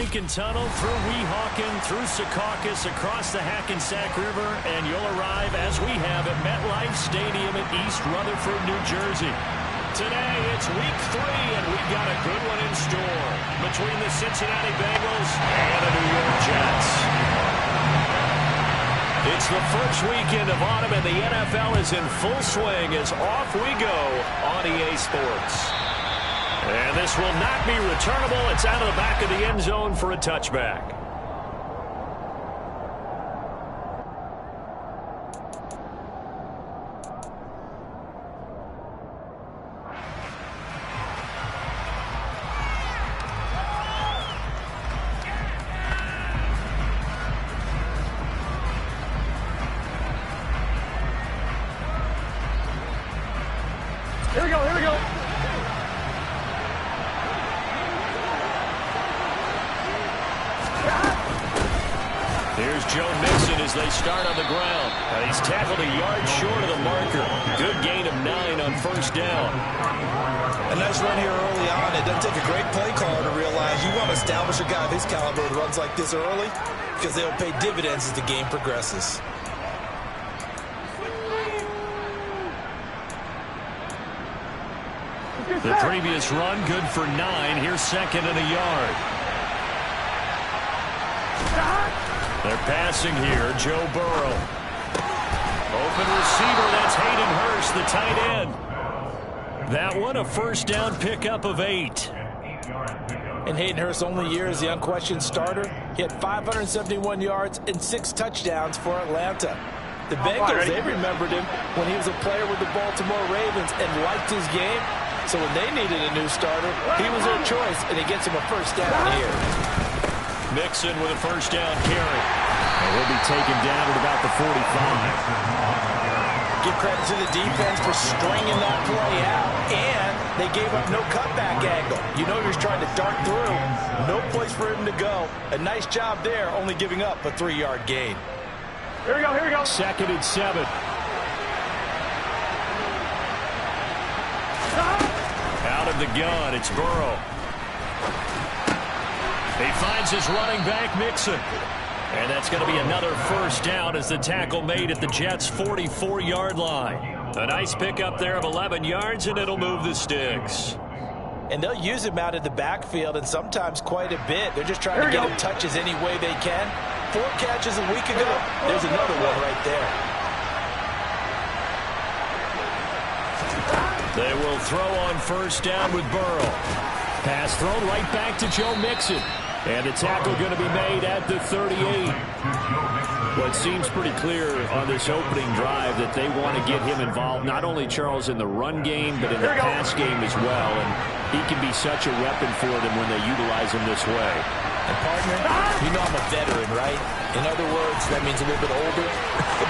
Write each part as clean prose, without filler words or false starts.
Lincoln Tunnel, through Weehawken, through Secaucus, across the Hackensack River, and you'll arrive, as we have, at MetLife Stadium in East Rutherford, New Jersey. Today, it's week 3, and we've got a good one in store between the Cincinnati Bengals and the New York Jets. It's the first weekend of autumn, and the NFL is in full swing as off we go on EA Sports. And this will not be returnable. It's out of the back of the end zone for a touchback. Here we go, here we go. Here's Joe Mixon as they start on the ground. He's tackled a yard short of the marker. Good gain of 9 on first down. A nice run here early on. It doesn't take a great play caller to realize you want to establish a guy of his caliber who runs like this early because they'll pay dividends as the game progresses. The previous run good for 9. Here's second and a yard. They're passing here. Joe Burrow. Open receiver. That's Hayden Hurst, the tight end. That one a first down pickup of 8. In Hayden Hurst's only year as the unquestioned starter, he had 571 yards and 6 touchdowns for Atlanta. The Bengals, they remembered him when he was a player with the Baltimore Ravens and liked his game. So when they needed a new starter, he was their choice, and he gets him a first down here. Mixon with a first down carry. And he'll be taken down at about the 45. Give credit to the defense for stringing that play out, and they gave up no cutback angle. You know you're trying to dart through. No place for him to go. A nice job there, only giving up a 3-yard gain. Here we go, here we go. Second and 7. Out of the gun, it's Burrow. He finds his running back, Mixon. And that's going to be another first down as the tackle made at the Jets' 44-yard line. A nice pickup there of 11 yards, and it'll move the sticks. And they'll use him out of the backfield, and sometimes quite a bit. They're just trying to get him touches any way they can. 4 catches a week ago. There's another one right there. They will throw on first down with Burrow. Pass thrown right back to Joe Mixon. And the tackle going to be made at the 38. Well, it seems pretty clear on this opening drive that they want to get him involved, not only, Charles, in the run game, but in the pass game as well. And he can be such a weapon for them when they utilize him this way. And, partner, you know I'm a veteran, right? In other words, that means a little bit older.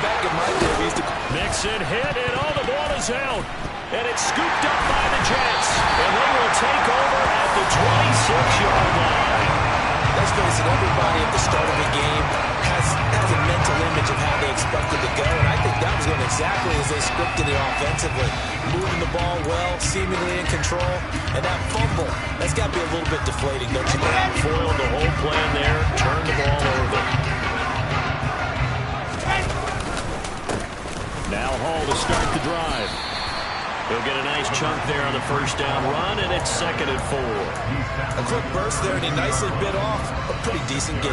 Back in my day, we used to... Mixon hit, and all the ball is out. And it's scooped up by the Jets. And they will take over at the 26-yard line. Let's face it, everybody at the start of the game has a mental image of how they expected to go, and I think that was going exactly as they scripted it offensively. Moving the ball well, seemingly in control, and that fumble, that's got to be a little bit deflating, don't you think? Foiled the whole plan there, turned the ball over. Now Hall to start the drive. He'll get a nice chunk there on the first down run, and it's second and 4. A quick burst there, and he nicely bit off a pretty decent gain.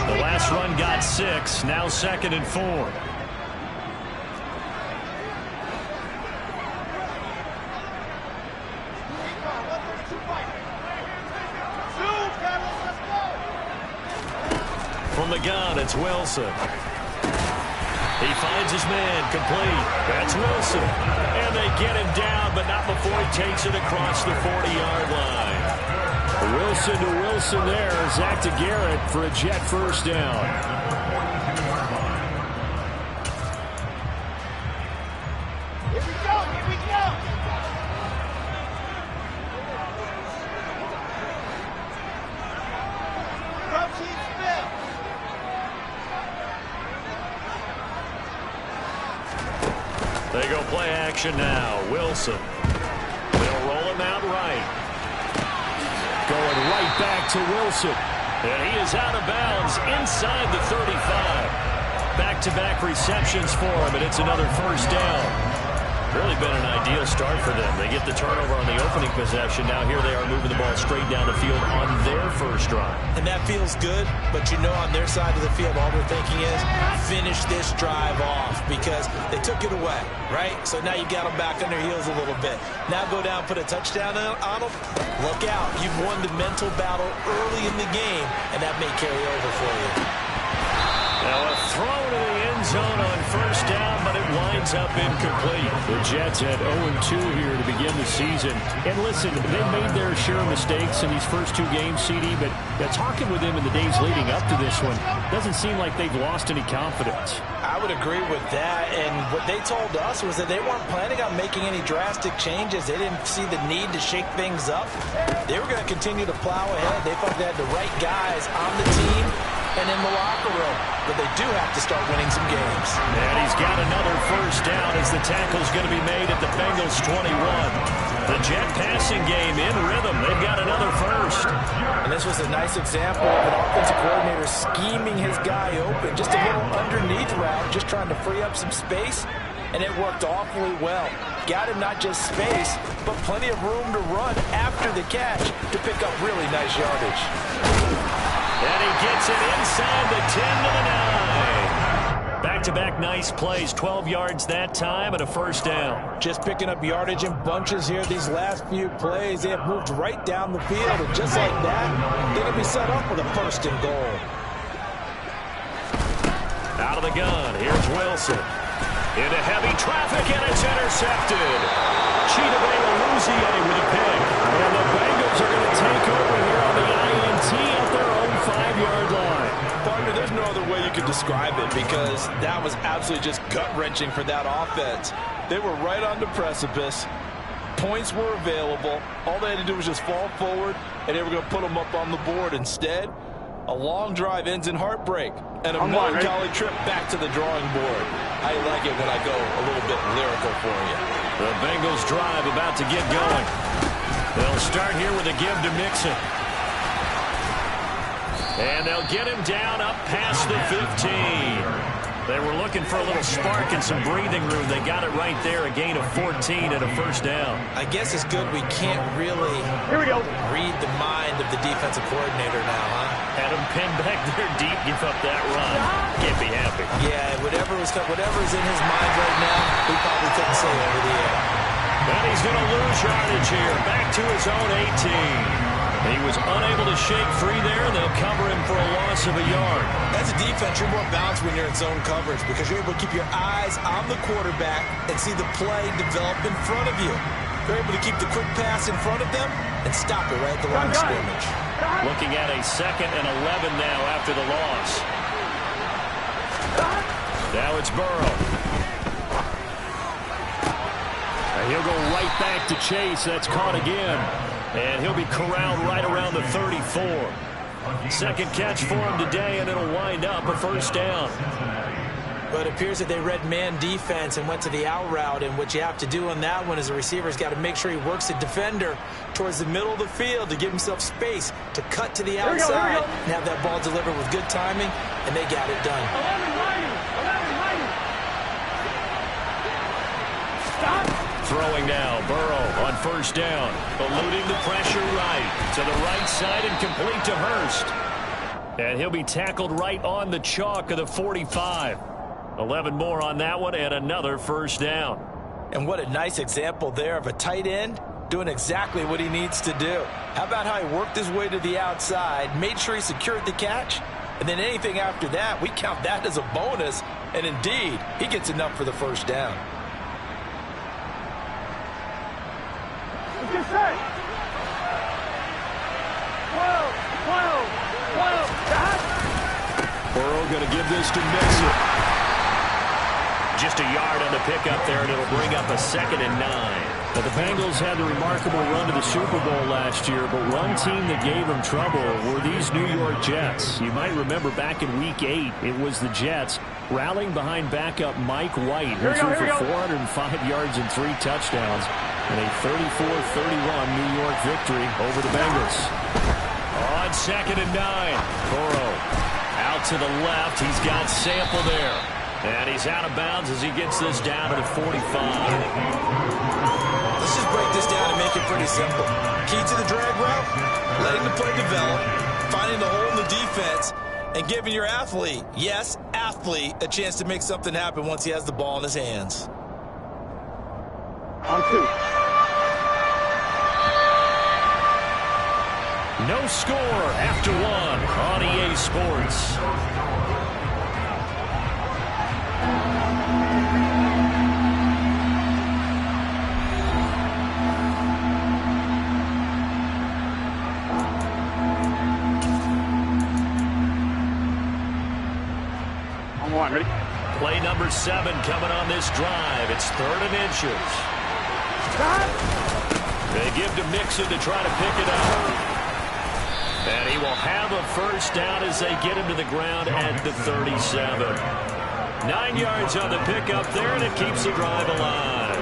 The last run got 6, now second and 4. From the gun, it's Wilson. He finds his man, complete. That's Wilson. And they get him down, but not before he takes it across the 40-yard line. Wilson to Wilson there. Zach to Garrett for a Jet first down. They go play action now. Wilson. They'll roll him out right. Going right back to Wilson. And he is out of bounds inside the 35. Back-to-back receptions for him, and it's another first down. Really been an ideal start for them. They get the turnover on the opening possession. Now here they are moving the ball straight down the field on their first drive. And that feels good, but you know on their side of the field, all they're thinking is finish this drive off because they took it away, right? So now you got them back on their heels a little bit. Now go down, put a touchdown on them. Look out. You've won the mental battle early in the game, and that may carry over for you. Now a throw to the end zone on first down, but it winds up incomplete. The Jets had 0-2 here to begin the season. And listen, they made their share of mistakes in these first two games, CD, but talking with them in the days leading up to this one, doesn't seem like they've lost any confidence. I would agree with that, and what they told us was that they weren't planning on making any drastic changes. They didn't see the need to shake things up. They were going to continue to plow ahead. They felt they had the right guys on the team and in the locker room, but they do have to start winning some games. And he's got another first down as the tackle's going to be made at the Bengals 21. The Jet passing game in rhythm. They've got another first. And this was a nice example of an offensive coordinator scheming his guy open. Just a little underneath route, just trying to free up some space, and it worked awfully well. Got him not just space, but plenty of room to run after the catch to pick up really nice yardage. And he gets it inside the 10 to the 9. Back-to-back nice plays, 12 yards that time and a first down. Just picking up yardage in bunches here these last few plays. They have moved right down the field, and just like that, they're going to be set up with a first and goal. Out of the gun, here's Wilson. Into heavy traffic, and it's intercepted. Chidobe with a pick. And the Bengals are going to take over here on the INT at their own 5-yard line. Partner, there's no other way you could describe it because that was absolutely just gut-wrenching for that offense. They were right on the precipice. Points were available. All they had to do was just fall forward, and they were going to put them up on the board. Instead, a long drive ends in heartbreak and a melancholy trip back to the drawing board. I like it when I go a little bit lyrical for you. The Bengals drive about to get going. They'll start here with a give to Mixon. And they'll get him down up past the 15. They were looking for a little spark and some breathing room. They got it right there, a gain of 14 and a first down. I guess it's good we can't really read the mind of the defensive coordinator now, huh? Had him pinned back there deep, give up that run. Can't be happy. Yeah, whatever's in his mind right now, we probably couldn't say over the air. And he's going to lose yardage here, back to his own 18. He was unable to shake free there, and they'll cover him for a loss of a yard. As a defense, you're more balanced when you're in zone coverage because you're able to keep your eyes on the quarterback and see the play develop in front of you. You're able to keep the quick pass in front of them and stop it right at the line of scrimmage. Looking at a 2nd and 11 now after the loss. Now it's Burrow. And he'll go right back to Chase. That's caught again. And he'll be corralled right around the 34. Second catch for him today, and it'll wind up a first down. But it appears that they read man defense and went to the out route, and what you have to do on that one is the receiver's got to make sure he works the defender towards the middle of the field to give himself space to cut to the outside and have that ball delivered with good timing, and they got it done. Throwing now, Burrow on first down, eluding the pressure right to the right side and complete to Hurst. And he'll be tackled right on the chalk of the 45. 11 more on that one and another first down. And what a nice example there of a tight end doing exactly what he needs to do. How about how he worked his way to the outside, made sure he secured the catch, and then anything after that, we count that as a bonus. And indeed, he gets enough for the first down. Get set. 12. Burrow going to give this to Mixon. Just a yard on the pickup there, and it'll bring up a 2nd and 9. Now, the Bengals had the remarkable run to the Super Bowl last year, but one team that gave them trouble were these New York Jets. You might remember back in Week 8, it was the Jets rallying behind backup Mike White, who threw for 405 yards and 3 touchdowns in a 34-31 New York victory over the Bengals. On 2nd and 9, Burrow out to the left. He's got Sample there. And he's out of bounds as he gets this down to the 45. Let's just break this down and make it pretty simple. Key to the drag route, letting the play develop, finding the hole in the defense, and giving your athlete, yes, athlete, a chance to make something happen once he has the ball in his hands. On 2. No score after 1 on EA Sports. Ready? Play number 7 coming on this drive. It's 3rd and inches. They give to Mixon to try to pick it up. And he will have a first down as they get him to the ground at the 37. 9 yards on the pickup there, and it keeps the drive alive.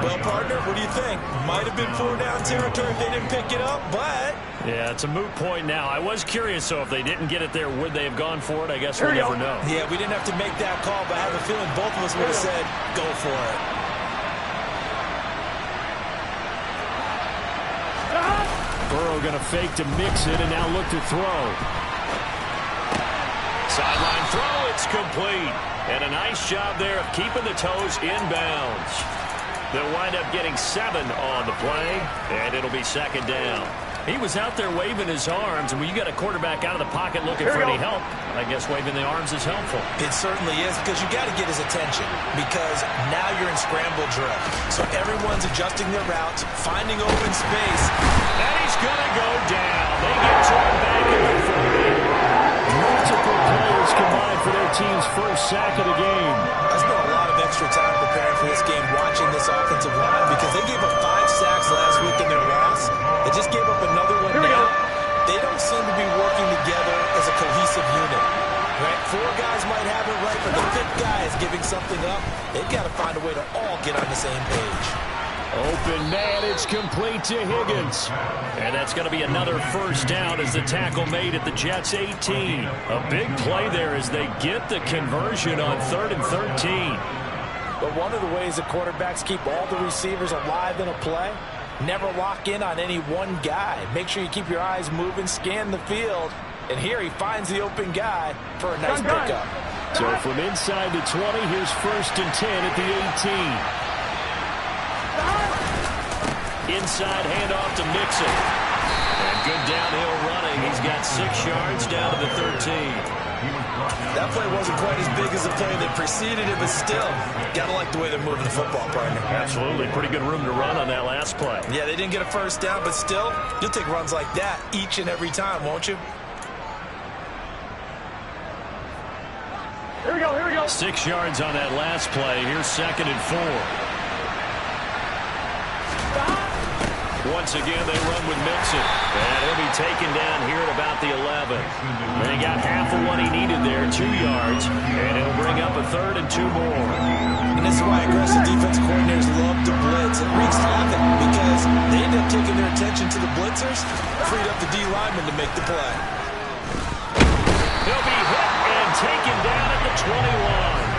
Well, partner, what do you think? Might have been 4-down territory if they didn't pick it up, but... Yeah, it's a moot point now. I was curious, so if they didn't get it there, would they have gone for it? I guess we'll never know. Yeah, we didn't have to make that call, but I have a feeling both of us would have said, go for it. Burrow going to fake to Mixon and now look to throw. Sideline throw, it's complete. And a nice job there of keeping the toes inbounds. They'll wind up getting 7 on the play, and it'll be 2nd down. He was out there waving his arms, and when you got a quarterback out of the pocket looking for any help, I guess waving the arms is helpful. It certainly is, because you got to get his attention, because now you're in scramble drill. So everyone's adjusting their routes, finding open space. And he's going to go down. They get turned back in the 40. Multiple players combined for their team's first sack of the game. I spent a lot of extra time preparing for this game, watching this offensive line, because they gave up 5 sacks last week in their loss. They just gave up another one now. They don't seem to be working together as a cohesive unit. Right? 4 guys might have it right, but the 5th guy is giving something up. They've got to find a way to all get on the same page. Open man, it's complete to Higgins. And that's going to be another first down as the tackle made at the Jets' 18. A big play there as they get the conversion on 3rd and 13. But one of the ways that quarterbacks keep all the receivers alive in a play, never lock in on any one guy. Make sure you keep your eyes moving, scan the field. And here he finds the open guy for a nice pickup. So from inside the 20, here's 1st and 10 at the 18. Inside handoff to Mixon. And good downhill running. He's got 6 yards down to the 13. That play wasn't quite as big as the play that preceded it, but still, gotta like the way they're moving the football, partner. Absolutely. Pretty good room to run on that last play. Yeah, they didn't get a first down, but still, you'll take runs like that each and every time, won't you? Here we go, here we go. 6 yards on that last play. Here's 2nd and 4. Once again, they run with Mixon. And he'll be taken down here at about the 11. And he got half of what he needed there, 2 yards. And it'll bring up a 3rd and 2 more. And this is why aggressive defensive coordinators love to blitz. It wreaks havoc because they end up taking their attention to the blitzers, freed up the D lineman to make the play. He'll be hit and taken down at the 21.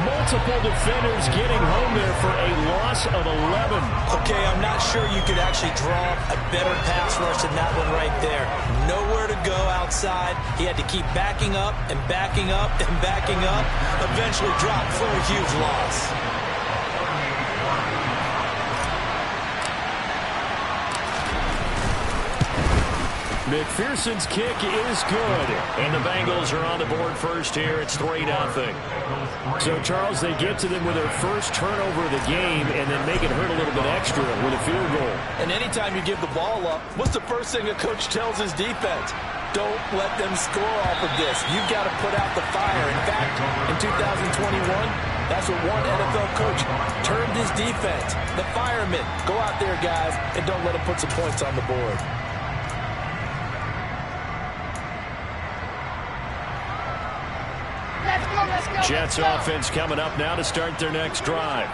Multiple defenders getting home there for a loss of 11. Okay, I'm not sure you could actually draw a better pass rush than that one right there. Nowhere to go outside. He had to keep backing up and backing up and backing up. Eventually dropped for a huge loss. McPherson's kick is good. And the Bengals are on the board first here. It's 3-0. So, Charles, they get to them with their first turnover of the game and then make it hurt a little bit extra with a field goal. And anytime you give the ball up, what's the first thing a coach tells his defense? Don't let them score off of this. You've got to put out the fire. In fact, in 2021, that's what one NFL coach termed his defense. The firemen. Go out there, guys, and don't let them put some points on the board. Let's Jets offense coming up now to start their next drive.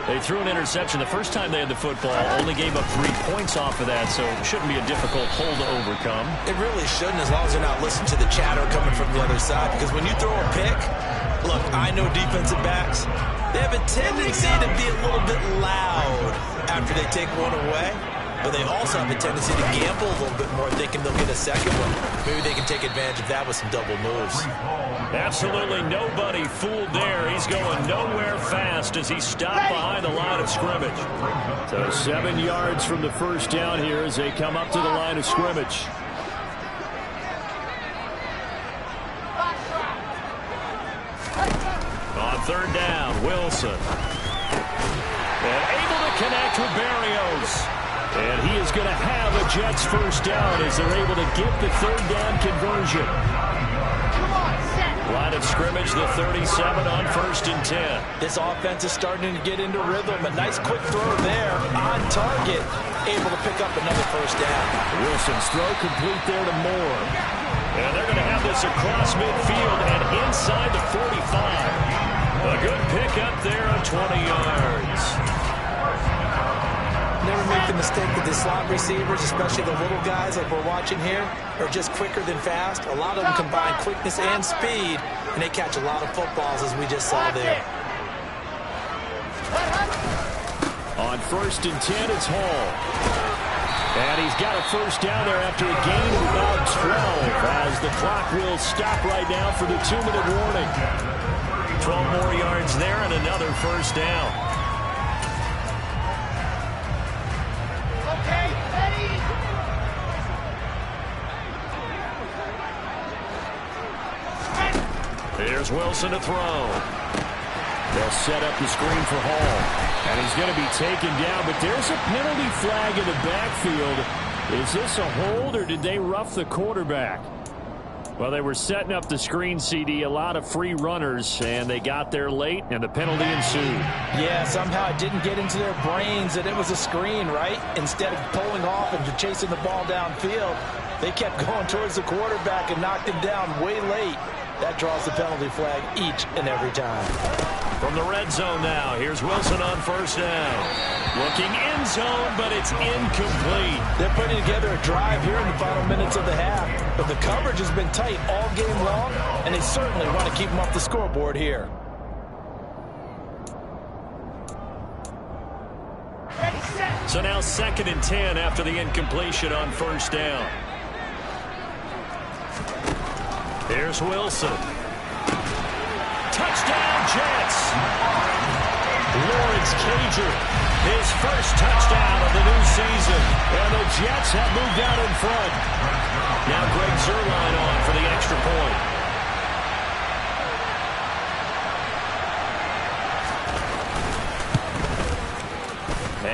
They threw an interception the first time they had the football, only gave up 3 points off of that, so it shouldn't be a difficult hole to overcome. It really shouldn't, as long as they're not listening to the chatter coming from the other side, because when you throw a pick, look, I know defensive backs, they have a tendency to be a little bit loud after they take one away, but they also have a tendency to gamble a little bit more, thinking they'll get a second one. Maybe they can take advantage of that with some double moves. Absolutely nobody fooled there. He's going nowhere fast as he stopped behind the line of scrimmage. So 7 yards from the first down here as they come up to the line of scrimmage. On third down, Wilson. And able to connect with Berrios. And he is going to have a Jets first down as they're able to get the third down conversion. Line of scrimmage, the 37 on 1st and 10. This offense is starting to get into rhythm. A nice quick throw there on target. Able to pick up another first down. Wilson's throw complete there to Moore. And they're going to have this across midfield and inside the 45. A good pick up there of 20 yards. Never make the mistake that the slot receivers, especially the little guys like we're watching here, are just quicker than fast. A lot of them combine quickness and speed, and they catch a lot of footballs, as we just saw there. On 1st and 10, it's Hall. And he's got a first down there after a gain of about 12, as the clock will stop right now for the 2-minute warning. 12 more yards there and another first down. Here's Wilson to throw. They'll set up the screen for Hall. And he's going to be taken down, but there's a penalty flag in the backfield. Is this a hold, or did they rough the quarterback? Well, they were setting up the screen, CD, a lot of free runners, and they got there late, and the penalty ensued. Yeah, somehow it didn't get into their brains that it was a screen, right? Instead of pulling off and chasing the ball downfield, they kept going towards the quarterback and knocked him down way late. That draws the penalty flag each and every time. From the red zone now, here's Wilson on first down. Looking in zone, but it's incomplete. They're putting together a drive here in the final minutes of the half, but the coverage has been tight all game long, and they certainly want to keep them off the scoreboard here. So now 2nd and 10 after the incompletion on first down. Here's Wilson. Touchdown, Jets. Lawrence Cager, his first touchdown of the new season. And the Jets have moved out in front. Now Greg Zuerlein on for the extra point.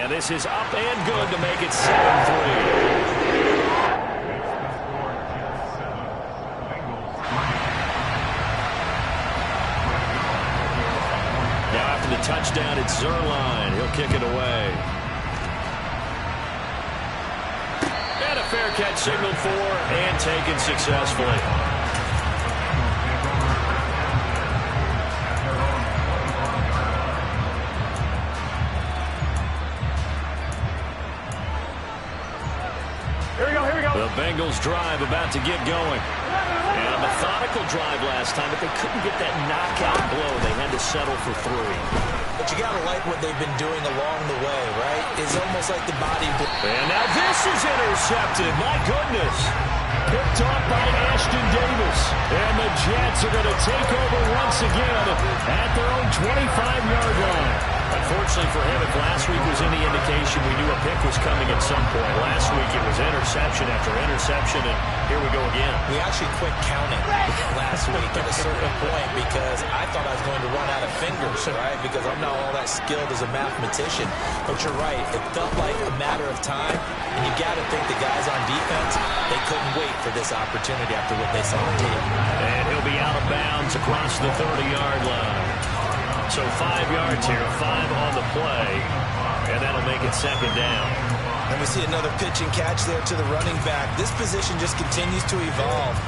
And this is up and good to make it 7-3. The touchdown, it's Zuerlein. He'll kick it away. And a fair catch signaled for and taken successfully. Here we go. The Bengals drive about to get going. And a methodical drive last time, but they couldn't get that knockout blow. They had to settle for 3. But you got to like what they've been doing along the way, right? It's almost like the body. And now this is intercepted. My goodness. Picked off by Ashton Davis. And the Jets are going to take over once again at their own 25-yard line. Unfortunately for him, if last week was any indication, we knew a pick was coming at some point. Last week it was interception after interception, and here we go again. We actually quit counting last week at a certain point because I thought I was going to run out of fingers, right? Because I'm not all that skilled as a mathematician. But you're right. It felt like a matter of time, and you got to think the guys on defense, they couldn't wait for this opportunity after what they saw on tape. And he'll be out of bounds across the 30-yard line. So 5 yards here, 5 on the play, and that'll make it 2nd down. And we see another pitch and catch there to the running back. This position just continues to evolve.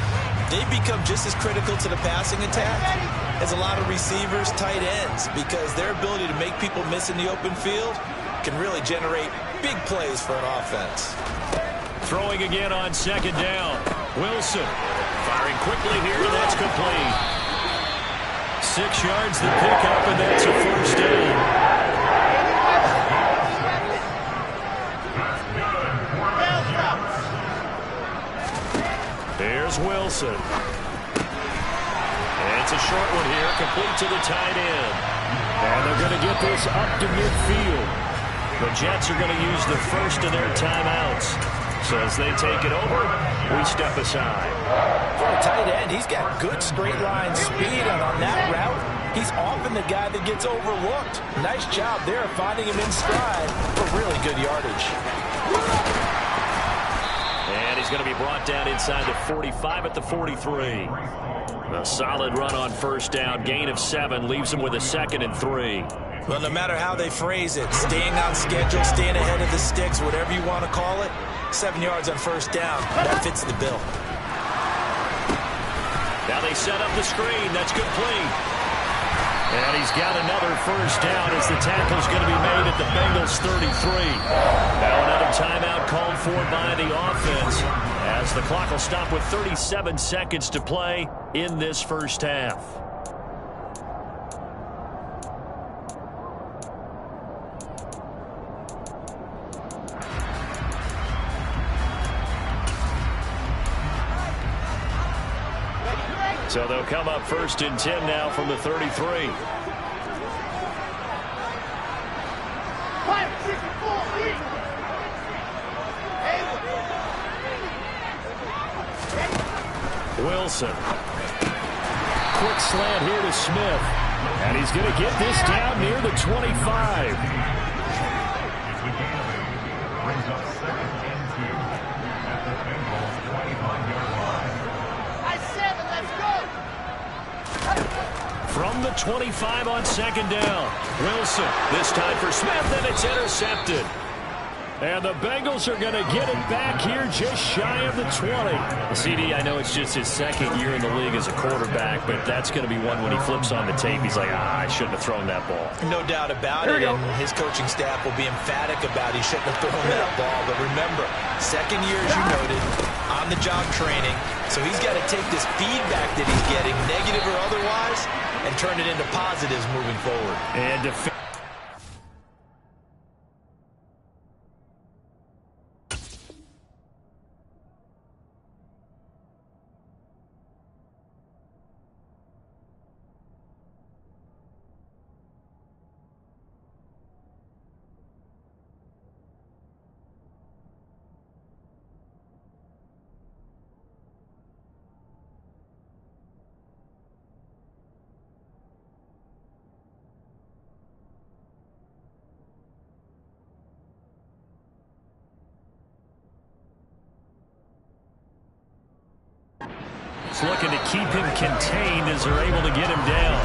They've become just as critical to the passing attack as a lot of receivers, tight ends, because their ability to make people miss in the open field can really generate big plays for an offense. Throwing again on second down. Wilson firing quickly here, and that's complete. 6 yards to pick up, and that's a first down. Here's Wilson. And it's a short one here, complete to the tight end. And they're going to get this up to midfield. The Jets are going to use the first of their timeouts. So as they take it over, we step aside. For a tight end, he's got good straight line speed, and on that route, he's often the guy that gets overlooked. Nice job there finding him in stride for really good yardage. And he's going to be brought down inside the 45 at the 43. A solid run on first down. Gain of 7 leaves him with a 2nd and 3. Well, no matter how they phrase it, staying on schedule, staying ahead of the sticks, whatever you want to call it, 7 yards on first down, that fits the bill. Now they set up the screen. That's complete. And he's got another first down as the tackle's going to be made at the Bengals 33. Now another timeout called for by the offense as the clock will stop with 37 seconds to play in this first half. So they'll come up 1st and 10 now from the 33. Wilson. Quick slant here to Smith. And he's going to get this down near the 25. Brings up 2nd and 2 at the Bengals 25-yard line. From the 25 on second down. Wilson, this time for Smith, and it's intercepted. And the Bengals are going to get it back here just shy of the 20. CD, I know it's just his 2nd year in the league as a quarterback, but that's going to be one when he flips on the tape, he's like, I shouldn't have thrown that ball. No doubt about it, and his coaching staff will be emphatic about he shouldn't have thrown that ball. But remember, 2nd year, as you noted, on-the-job training, so he's got to take this feedback that he's getting, negative or otherwise, and turn it into positives moving forward. And looking to keep him contained as they're able to get him down.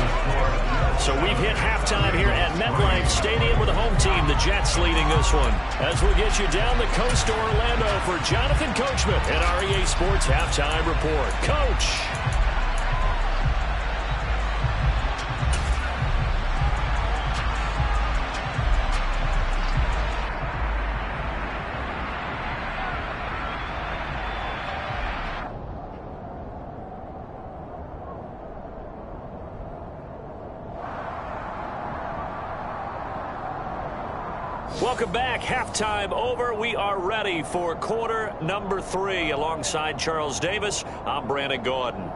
So we've hit halftime here at MetLife Stadium with the home team, the Jets, leading this one. As we get you down the coast to Orlando for Jonathan Coachman and our EA Sports Halftime Report. Coach. Welcome back. Halftime over. We are ready for quarter number 3. Alongside Charles Davis, I'm Brandon Gordon.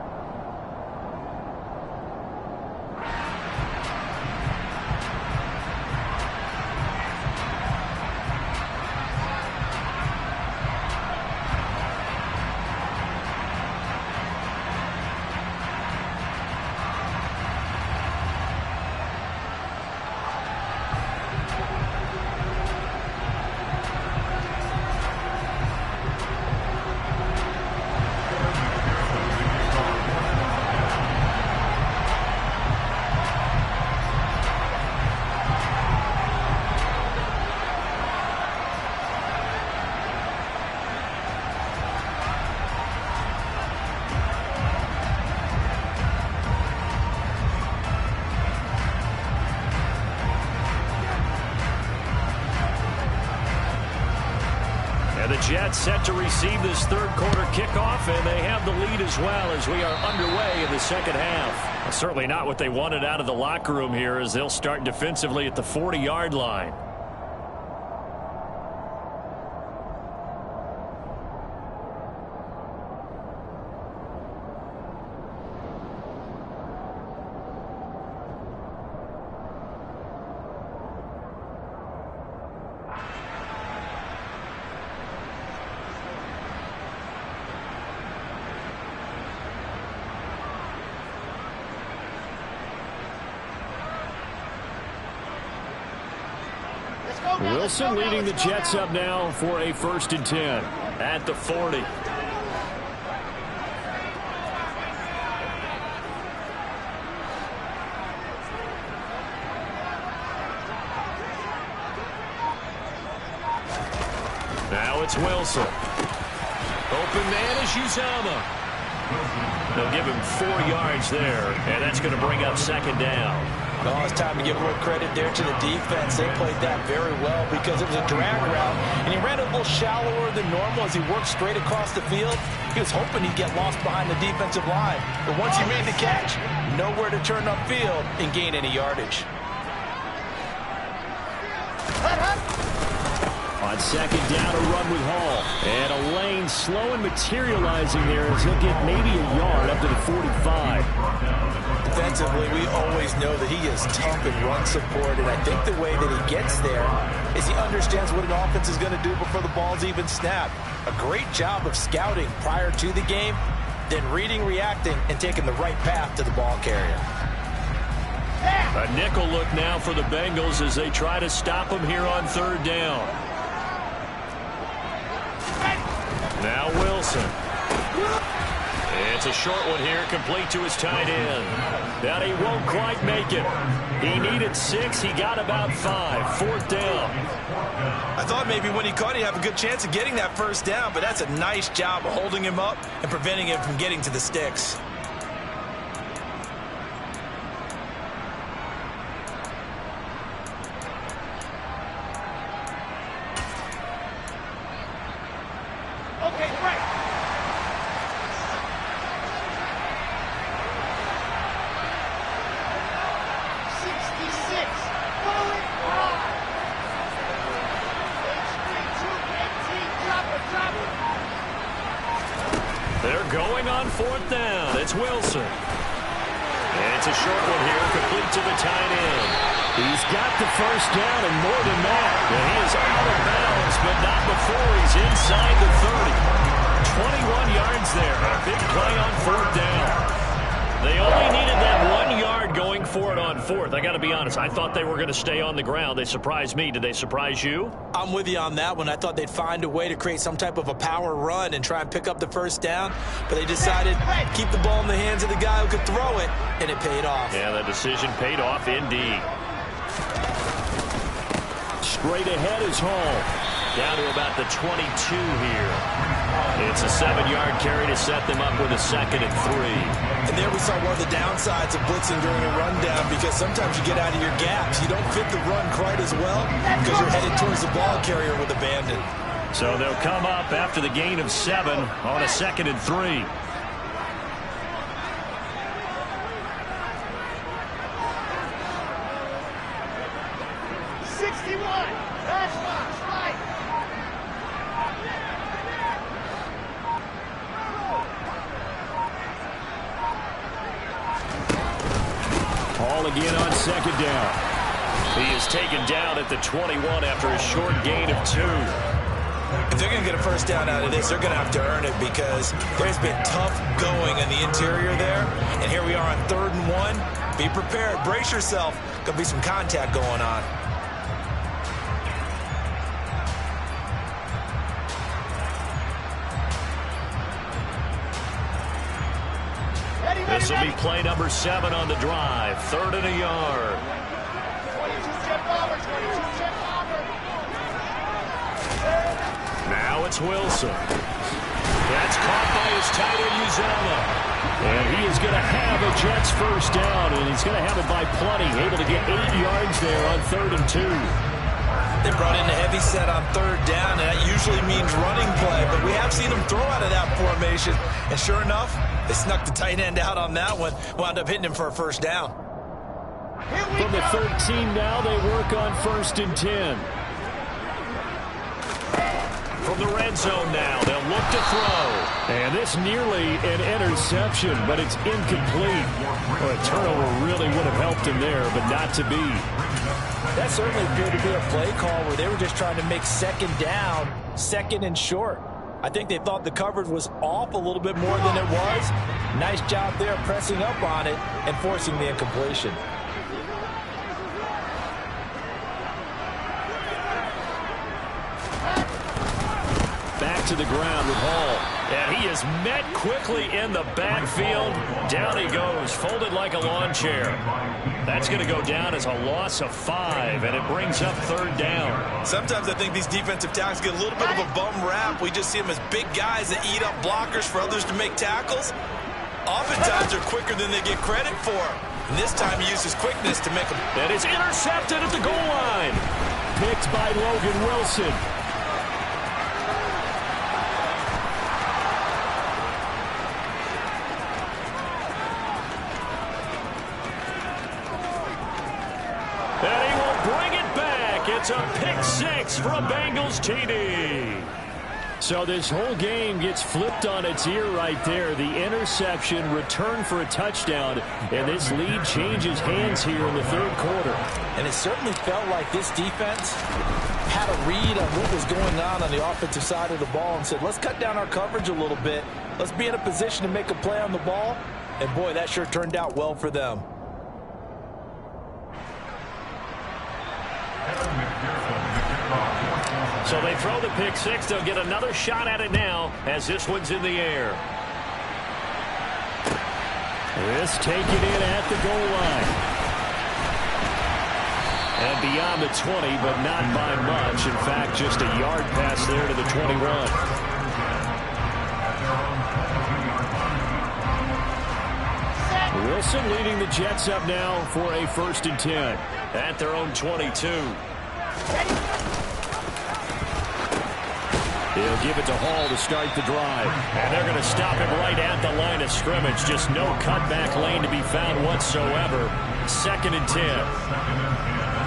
Jets set to receive this third quarter kickoff, and they have the lead as well as we are underway in the second half. Well, certainly not what they wanted out of the locker room here, as they'll start defensively at the 40-yard line. Wilson leading the Jets up now for a 1st and 10 at the 40. Now it's Wilson. Open man is Uzomah. They'll give him 4 yards there, and that's going to bring up 2nd down. Oh, it's time to give a little credit there to the defense. They played that very well because it was a drag route, and he ran a little shallower than normal as he worked straight across the field. He was hoping he'd get lost behind the defensive line, but once he made the catch, nowhere to turn upfield and gain any yardage. On 2nd down, a run with Hall. And a lane slow and materializing there as he'll get maybe a yard up to the 45. Defensively, we always know that he is tough in run support, and I think the way that he gets there is he understands what an offense is going to do before the ball's even snapped. A great job of scouting prior to the game, then reading, reacting, and taking the right path to the ball carrier. A nickel look now for the Bengals as they try to stop him here on 3rd down. Now Wilson. It's a short one here, complete to his tight end. But he won't quite make it. He needed 6. He got about 5. 4th down. I thought maybe when he caught, he'd have a good chance of getting that 1st down, but that's a nice job of holding him up and preventing him from getting to the sticks. They're going on 4th down. It's Wilson. And it's a short one here, complete to the tight end. He's got the 1st down and more than that. And he is out of bounds, but not before he's inside the 30. 21 yards there. A big play on 4th down. They only needed that 1 yard going for it on 4th. I got to be honest, I thought they were going to stay on the ground. They surprised me. Did they surprise you? I'm with you on that one. I thought they'd find a way to create some type of a power run and try and pick up the 1st down, but they decided to keep the ball in the hands of the guy who could throw it, and it paid off. Yeah, the decision paid off indeed. Straight ahead is Hall. Down to about the 22 here. It's a 7-yard carry to set them up with a 2nd and 3. And there we saw one of the downsides of blitzing during a rundown, because sometimes you get out of your gaps. You don't fit the run quite as well because you're headed towards the ball carrier with abandon. So they'll come up after the gain of 7 on a 2nd and 3. Again on 2nd down. He is taken down at the 21 after a short gain of 2. If they're going to get a 1st down out of this, they're going to have to earn it, because there's been tough going in the interior there. And here we are on 3rd and 1. Be prepared. Brace yourself. Going to be some contact going on. This will be play number 7 on the drive. 3rd and a yard. 22 jet bomber, 22 jet bomber. Now it's Wilson. That's caught by his tight end, Uzomah. And he is going to have a Jets 1st down, and he's going to have it by plenty. Able to get 8 yards there on 3rd and 2. They brought in a heavy set on third down, and that usually means running play. But we have seen them throw out of that formation. And sure enough, they snuck the tight end out on that one. Wound up hitting him for a first down. From the 13 now, they work on 1st and 10. From the red zone now, they'll look to throw. And this nearly an interception, but it's incomplete. Well, a turnover really would have helped him there, but not to be. That certainly appeared to be a play call where they were just trying to make second down, second and short. I think they thought the coverage was off a little bit more than it was. Nice job there pressing up on it and forcing the incompletion. Back to the ground with Hall. And he is met quickly in the backfield. Down he goes, folded like a lawn chair. That's going to go down as a loss of 5, and it brings up 3rd down. Sometimes I think these defensive tackles get a little bit of a bum rap. We just see them as big guys that eat up blockers for others to make tackles. Oftentimes they're quicker than they get credit for. And this time he used his quickness to make them. That is intercepted at the goal line. Picked by Logan Wilson. It's a pick 6 from Bengals TD. So this whole game gets flipped on its ear right there. The interception, return for a touchdown, and this lead changes hands here in the 3rd quarter. And it certainly felt like this defense had a read on what was going on the offensive side of the ball and said, let's cut down our coverage a little bit. Let's be in a position to make a play on the ball. And boy, that sure turned out well for them. So they throw the pick 6. They'll get another shot at it now as this one's in the air. This taken in at the goal line. And beyond the 20, but not by much. In fact, just a yard pass there to the 21. Wilson leading the Jets up now for a 1st and 10 at their own 22. He'll give it to Hall to start the drive. And they're going to stop him right at the line of scrimmage. Just no cutback lane to be found whatsoever. 2nd and 10.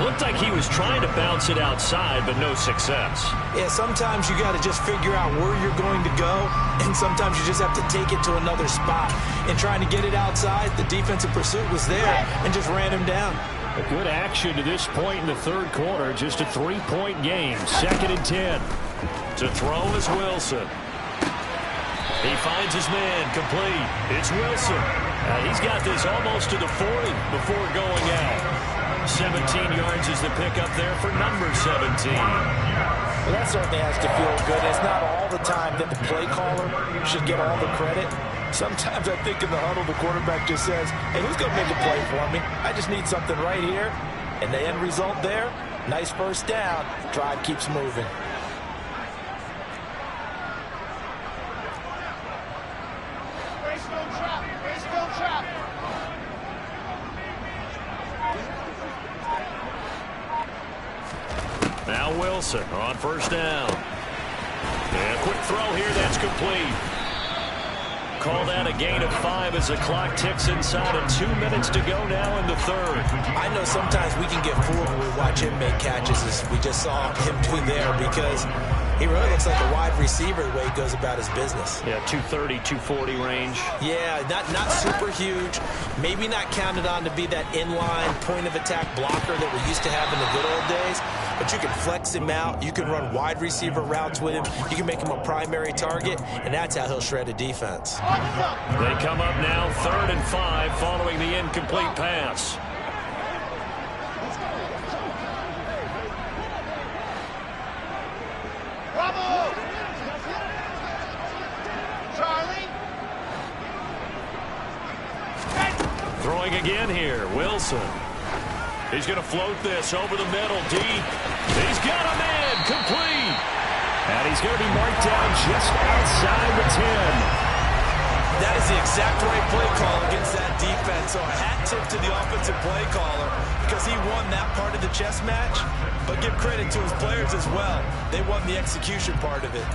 Looked like he was trying to bounce it outside, but no success. Yeah, sometimes you got to just figure out where you're going to go, and sometimes you just have to take it to another spot. And trying to get it outside, the defensive pursuit was there and just ran him down. A good action to this point in the 3rd quarter. Just a 3-point game. 2nd and 10. To throw is Wilson. He finds his man complete. It's Wilson. He's got this almost to the 40 before going out. 17 yards is the pickup there for number 17. Well, that certainly has to feel good. It's not all the time that the play caller should get all the credit. Sometimes I think in the huddle, the quarterback just says, hey, who's going to make a play for me? I just need something right here. And the end result there, nice 1st down. Drive keeps moving. Now Wilson on 1st down. And a quick throw here, that's complete. Called out a gain of 5 as the clock ticks inside and 2 minutes to go now in the 3rd. I know sometimes we can get fooled when we watch him make catches, as we just saw him do there, because he really looks like a wide receiver the way he goes about his business. Yeah, 230, 240 range. Yeah, not super huge. Maybe not counted on to be that inline point-of-attack blocker that we used to have in the good old days. But you can flex him out. You can run wide receiver routes with him. You can make him a primary target, and that's how he'll shred a defense. They come up now 3rd and 5 following the incomplete pass. Bravo! Charlie! Throwing again here, Wilson. He's going to float this over the middle, deep. He's got a man, complete. And he's going to be marked down just outside the 10. That is was the exact right play call against that defense. So a hat tip to the offensive play caller because he won that part of the chess match. But give credit to his players as well. They won the execution part of it.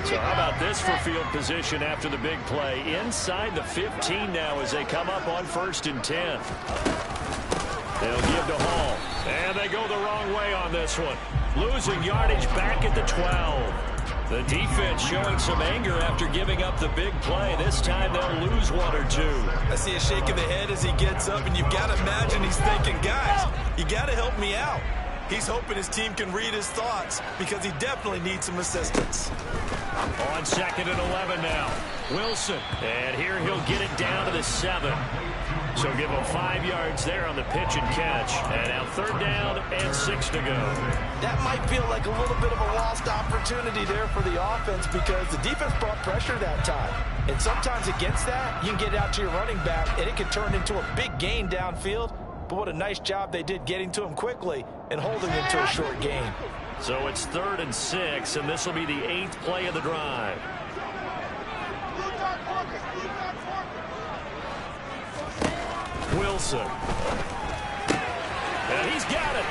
So how about this for field position after the big play? Inside the 15 now as they come up on 1st and 10. They'll give to Hall. And they go the wrong way on this one. Losing yardage back at the 12. The defense showing some anger after giving up the big play. This time they'll lose 1 or 2. I see a shake of the head as he gets up, and you've got to imagine he's thinking, guys, you got to help me out. He's hoping his team can read his thoughts because he definitely needs some assistance. On 2nd and 11 now. Wilson. And here he'll get it down to the 7. So give him 5 yards there on the pitch and catch. And now 3rd down and 6 to go. That might feel like a little bit of a lost opportunity there for the offense because the defense brought pressure that time. And sometimes against that, you can get out to your running back, and it can turn into a big gain downfield. But what a nice job they did getting to him quickly and holding him to a short gain. So it's 3rd and 6, and this will be the 8th play of the drive. Wilson. And he's got it.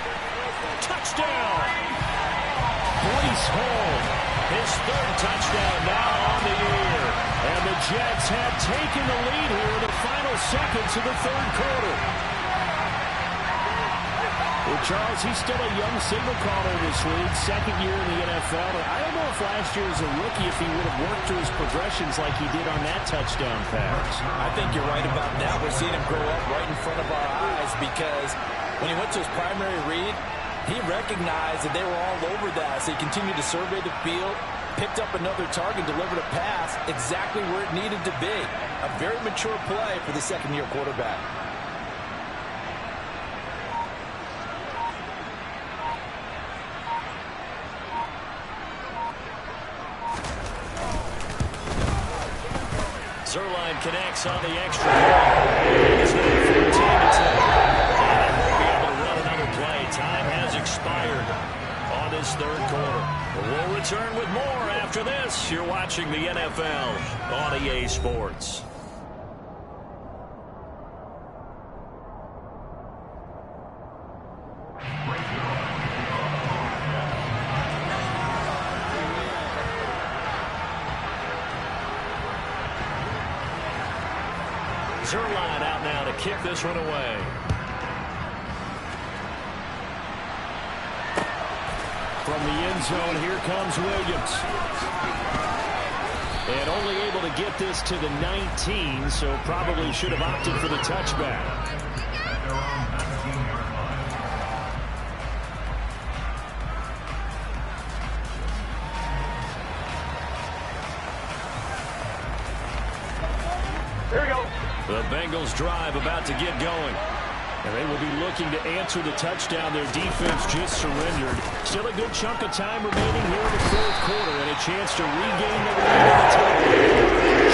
Touchdown. Brees Hall. His 3rd touchdown now on the year. And the Jets have taken the lead here in the final seconds of the 3rd quarter. Well, Charles, he's still a young signal caller in this league, 2nd year in the NFL. And I don't know if last year as a rookie, if he would have worked through his progressions like he did on that touchdown pass. I think you're right about that. We're seeing him grow up right in front of our eyes because when he went to his primary read, he recognized that they were all over that. So he continued to survey the field, picked up another target, delivered a pass exactly where it needed to be. A very mature play for the 2nd-year quarterback. Zerline connects on the extra point. It's now 14 to 10. And they won't be able to run another play. Time has expired on this 3rd quarter. We'll return with more after this. You're watching the NFL on EA Sports. Zerline out now to kick this one away. From the end zone, here comes Williams. And only able to get this to the 19, so probably should have opted for the touchback. Here we go. The Bengals drive about to get going. And they will be looking to answer the touchdown their defense just surrendered. Still a good chunk of time remaining here in the 4th quarter and a chance to regain the lead in the title.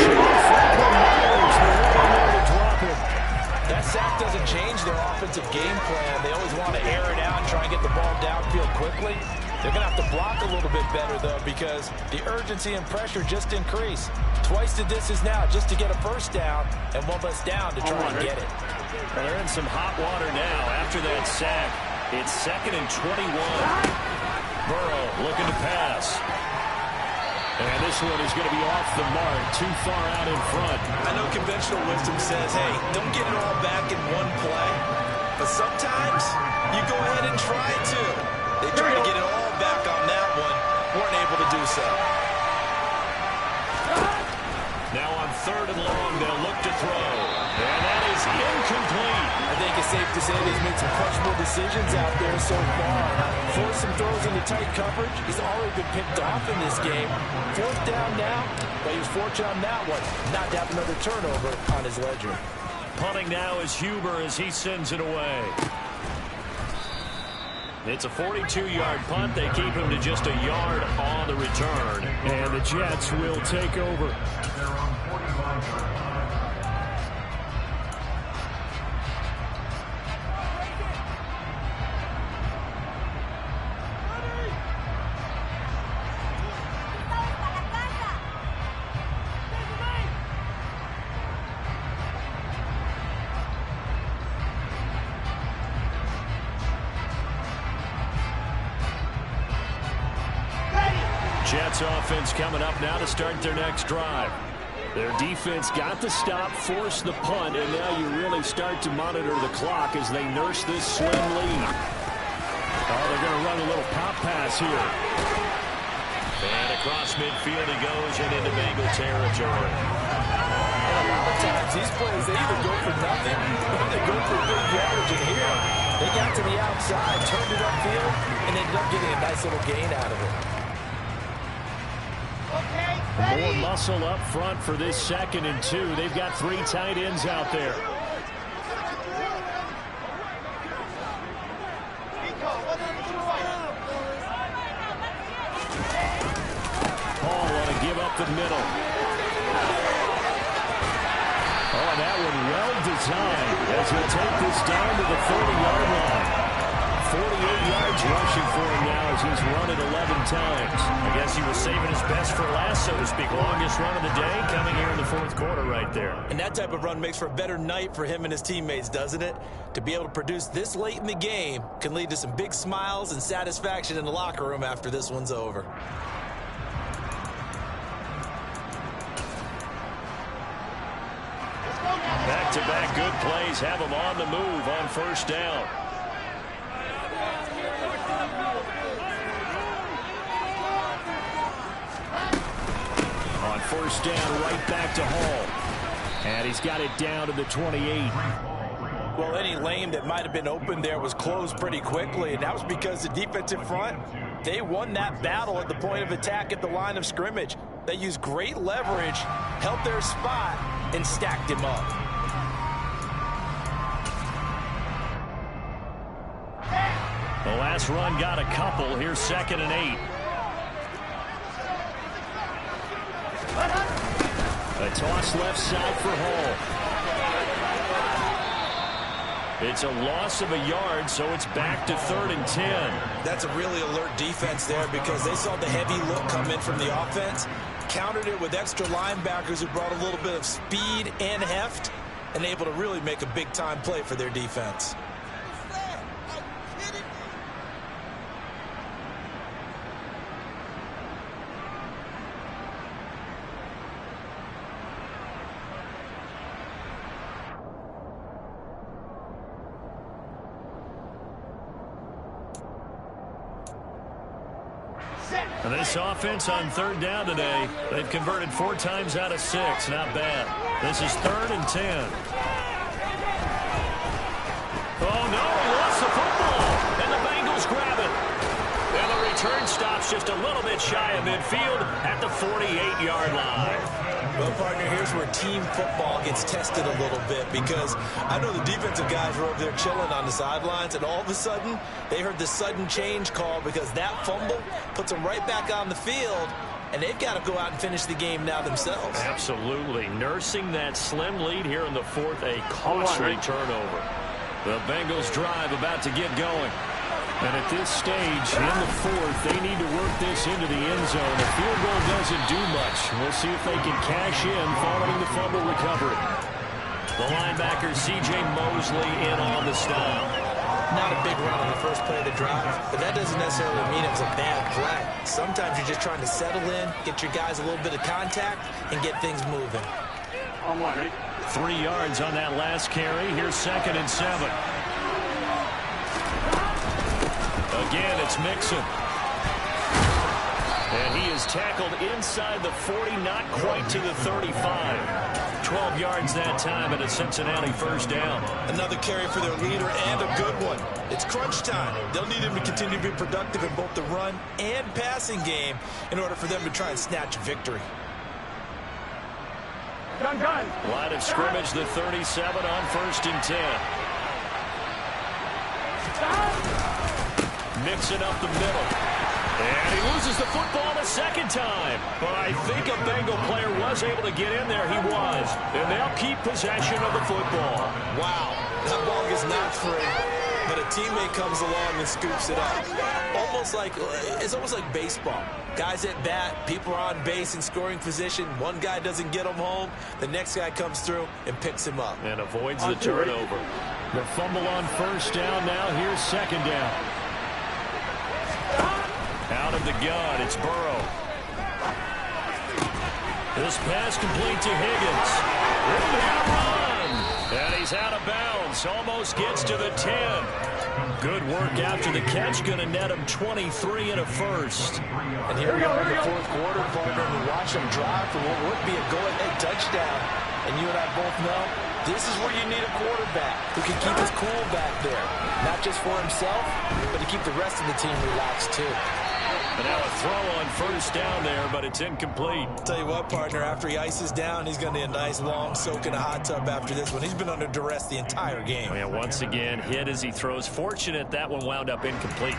Sean Franklin Myers, the one there to drop him. That sack doesn't change their offensive game plan. They always want to air it out and try and get the ball downfield quickly. They're going to have to block a little bit better, though, because the urgency and pressure just increase. Twice the distance now just to get a 1st down, and 1 less down to try and get it. Well, they're in some hot water now after that sack. It's 2nd and 21. Burrow looking to pass. And this one is going to be off the mark, too far out in front. I know conventional wisdom says, hey, don't get it all back in one play. But sometimes you go ahead and try to. They tried to get it all back on that one. Weren't able to do so. Now on 3rd and long, they'll look to throw. And that is incomplete. I think it's safe to say he's made some questionable decisions out there so far. Forced some throws into tight coverage. He's already been picked off in this game. 4th down now, but he was fortunate on that one. Not to have another turnover on his ledger. Punting now is Huber as he sends it away. It's a 42-yard punt. They keep him to just a yard on the return. And the Jets will take over. Jets offense coming up now to start their next drive. Their defense got the stop, forced the punt, and now you really start to monitor the clock as they nurse this slim lead. Oh, they're going to run a little pop pass here. And across midfield he goes and into Bengal territory. And a lot of times these plays, they either go for nothing or they go for big yardage. And here, they got to the outside, turned it upfield, and ended up getting a nice little gain out of it. More muscle up front for this 2nd and 2. They've got 3 tight ends out there. Paul want to give up the middle. Oh, that one well designed as he'll take this down to the 30-yard line. 48 yards rushing for him now as he's run it 11 times. I guess he was saving his best for last, so to speak. Longest run of the day coming here in the 4th quarter right there. And that type of run makes for a better night for him and his teammates, doesn't it? To be able to produce this late in the game can lead to some big smiles and satisfaction in the locker room after this one's over. Back-to-back good plays have him on the move on 1st down. On 1st down, right back to Hall. And he's got it down to the 28. Well, any lane that might have been open there was closed pretty quickly, and that was because the defensive front, they won that battle at the point of attack at the line of scrimmage. They used great leverage, held their spot, and stacked him up. The last run got a couple. Here's 2nd and 8. A toss left side for Hall. It's a loss of a yard, so it's back to 3rd and 10. That's a really alert defense there because they saw the heavy look come in from the offense, countered it with extra linebackers who brought a little bit of speed and heft, and able to really make a big-time play for their defense. And this offense on 3rd down today, they've converted 4 times out of 6. Not bad. This is 3rd and 10. Oh, no, he lost the football. And the Bengals grab it. And the return stops just a little bit shy of midfield at the 48-yard line. Well, partner, here's where team football gets tested a little bit because I know the defensive guys were over there chilling on the sidelines, and all of a sudden, they heard the sudden change call because that fumble puts them right back on the field, and they've got to go out and finish the game now themselves. Absolutely. Nursing that slim lead here in the 4th, a costly turnover. The Bengals drive about to get going. And at this stage, in the 4th, they need to work this into the end zone. A field goal doesn't do much. We'll see if they can cash in following the fumble recovery. The linebacker, C.J. Mosley, in on the stop. Not a big run on the first play of the drive, but that doesn't necessarily mean it was a bad play. Sometimes you're just trying to settle in, get your guys a little bit of contact, and get things moving. 3 yards on that last carry. Here's 2nd and 7. Again, it's Mixon. And he is tackled inside the 40, not quite to the 35. 12 yards that time and a Cincinnati 1st down. Another carry for their leader and a good one. It's crunch time. They'll need him to continue to be productive in both the run and passing game in order for them to try and snatch a victory. Line of scrimmage, the 37 on 1st and 10. Mixing up the middle. And he loses the football the 2nd time. But I think a Bengal player was able to get in there. He was. And they'll keep possession of the football. Wow. That ball gets knocked free, but a teammate comes along and scoops it up. It's almost like baseball. Guys at bat, people are on base in scoring position. One guy doesn't get him home. The next guy comes through and picks him up. And avoids the turnover. The fumble on 1st down now. Here's 2nd down. Out of the gun, it's Burrow. This pass complete to Higgins. Room to run. And he's out of bounds. Almost gets to the 10. Good work after the catch. Going to net him 23 and a first. And here we are in the fourth quarter, partner, and we watch them drive for what would be a go-ahead touchdown. And you and I both know this is where you need a quarterback who can keep his cool back there. Not just for himself, but to keep the rest of the team relaxed, too. And now a throw on first down there, but it's incomplete. Tell you what, partner, after he ices down, he's going to need a nice long soak in a hot tub after this one. He's been under duress the entire game. And once again, hit as he throws. Fortunate that one wound up incomplete.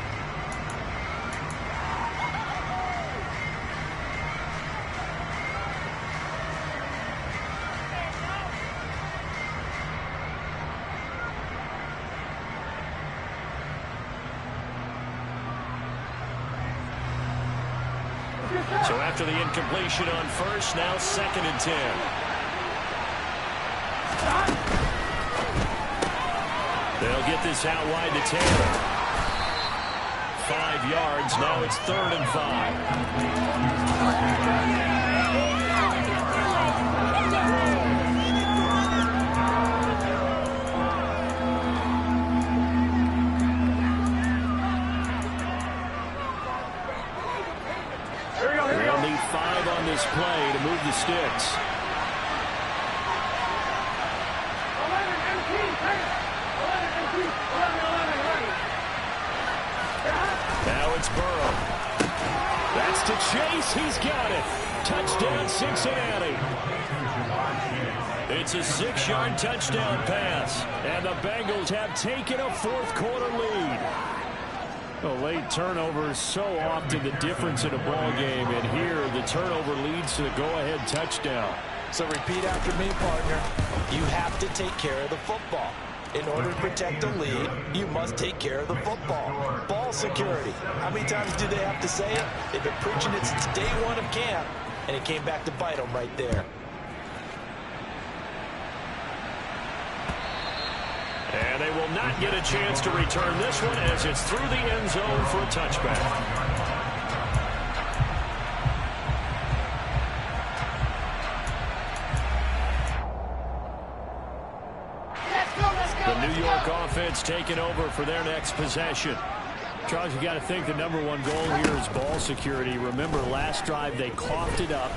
So after the incompletion on first, now 2nd and 10. They'll get this out wide to Taylor. 5 yards. Now it's 3rd and 5. This play to move the sticks. Now it's Burrow. That's to Chase. He's got it. Touchdown, Cincinnati. It's a 6-yard touchdown pass, and the Bengals have taken a fourth quarter lead. A late turnover is so often the difference in a ball game, and here the turnover leads to the go-ahead touchdown. So repeat after me, partner. You have to take care of the football. In order to protect the lead, you must take care of the football. Ball security. How many times do they have to say it? They've been preaching it since day one of camp, and it came back to bite them right there. And they will not get a chance to return this one as it's through the end zone for a touchback. The New York offense taking over for their next possession. Charles, you got to think the #1 goal here is ball security. Remember, last drive they coughed it up.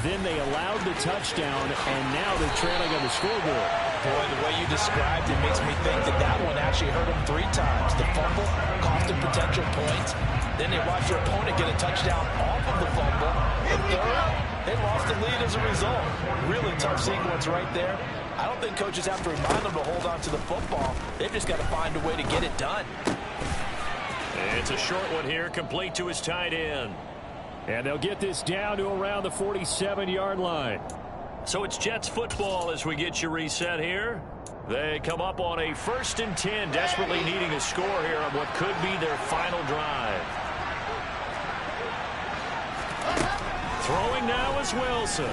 Then they allowed the touchdown, and now they're trailing on the scoreboard. Boy, the way you described it makes me think that that one actually hurt them 3 times. The fumble cost them potential points. Then they watched their opponent get a touchdown off of the fumble. And third, they lost the lead as a result. Really tough sequence right there. I don't think coaches have to remind them to hold on to the football. They've just got to find a way to get it done. It's a short one here, complete to his tight end. And they'll get this down to around the 47-yard line. So it's Jets football as we get you reset here. They come up on a 1st and 10, desperately needing a score here on what could be their final drive. Throwing now is Wilson.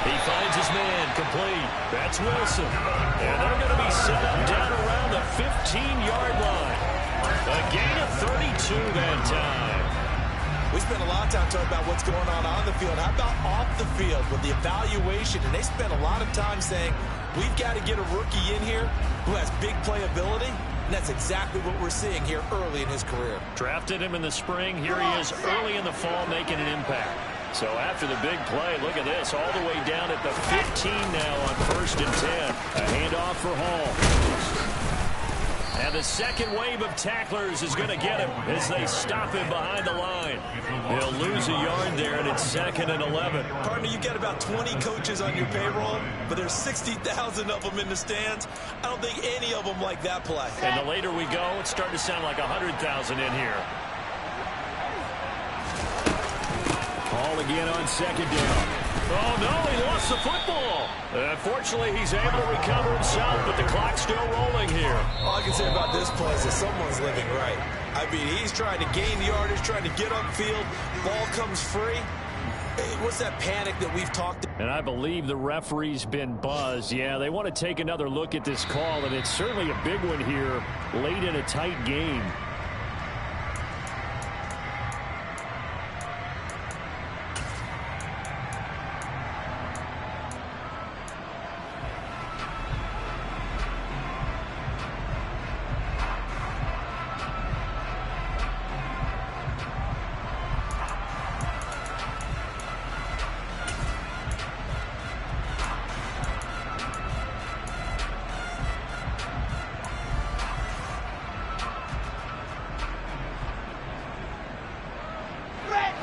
He finds his man, complete. That's Wilson. And they're going to be set up down around the 15-yard line. A gain of 32 that time. We spent a lot of time talking about what's going on the field. How about off the field with the evaluation? And they spent a lot of time saying, we've got to get a rookie in here who has big playability. And that's exactly what we're seeing here early in his career. Drafted him in the spring. Here he is early in the fall making an impact. So after the big play, look at this, all the way down at the 15 now on 1st and 10. A handoff for Hall. And the second wave of tacklers is going to get him as they stop him behind the line. They'll lose a yard there, and it's 2nd and 11. Partner, you've got about 20 coaches on your payroll, but there's 60,000 of them in the stands. I don't think any of them like that play. And the later we go, it's starting to sound like 100,000 in here. Hall again on 2nd down. Oh, no, he lost the football. Fortunately, he's able to recover himself, but the clock's still rolling here. All I can say about this play is that someone's living right. I mean, he's trying to gain yardage, trying to get upfield. Ball comes free. What's that panic that we've talked about? And I believe the referee's been buzzed. Yeah, they want to take another look at this call, and it's certainly a big one here late in a tight game.